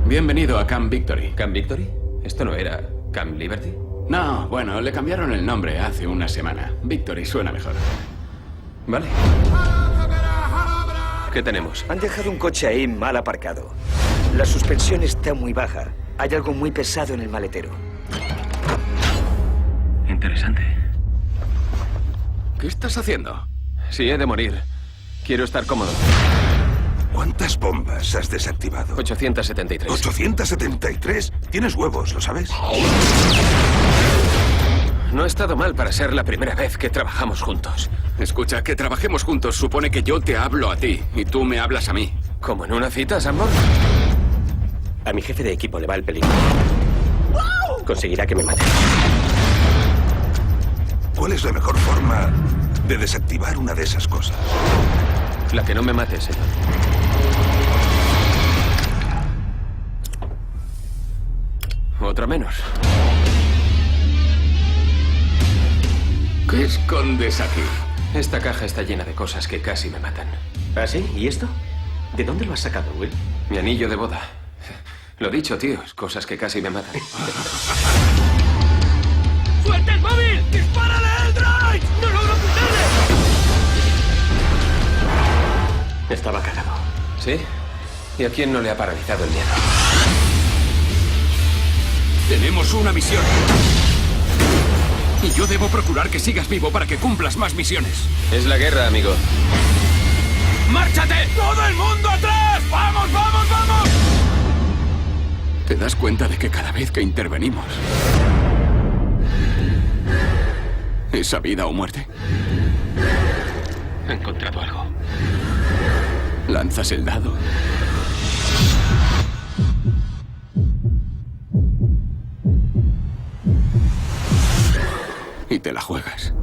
Bienvenido a Camp Victory. ¿Camp Victory? ¿Esto no era Camp Liberty? No, bueno, le cambiaron el nombre hace una semana. Victory suena mejor. Vale. ¿Qué tenemos? Han dejado un coche ahí mal aparcado. La suspensión está muy baja. Hay algo muy pesado en el maletero. Interesante. ¿Qué estás haciendo? Si he de morir, quiero estar cómodo. ¿Cuántas bombas has desactivado? 873. ¿873? Tienes huevos, ¿lo sabes? No ha estado mal para ser la primera vez que trabajamos juntos. Escucha, que trabajemos juntos supone que yo te hablo a ti y tú me hablas a mí. ¿Como en una cita, Sambor? A mi jefe de equipo le va el peligro. Conseguirá que me mate. ¿Cuál es la mejor forma de desactivar una de esas cosas? La que no me mate, señor. Otra menos. ¿Qué escondes aquí? Esta caja está llena de cosas que casi me matan. ¿Ah, sí? ¿Y esto? ¿De dónde lo has sacado, Will? Mi anillo de boda. Lo dicho, tíos, cosas que casi me matan. ¡Suelta el móvil! ¡Dispárale el drive! ¡No logro apuntarle! Estaba cagado. ¿Sí? ¿Y a quién no le ha paralizado el miedo? Tenemos una misión. Y yo debo procurar que sigas vivo para que cumplas más misiones. Es la guerra, amigo. ¡Márchate! ¡Todo el mundo atrás! ¡Vamos, vamos, vamos! ¿Te das cuenta de que cada vez que intervenimos es a vida o muerte? He encontrado algo. Lanzas el dado. Y te la juegas.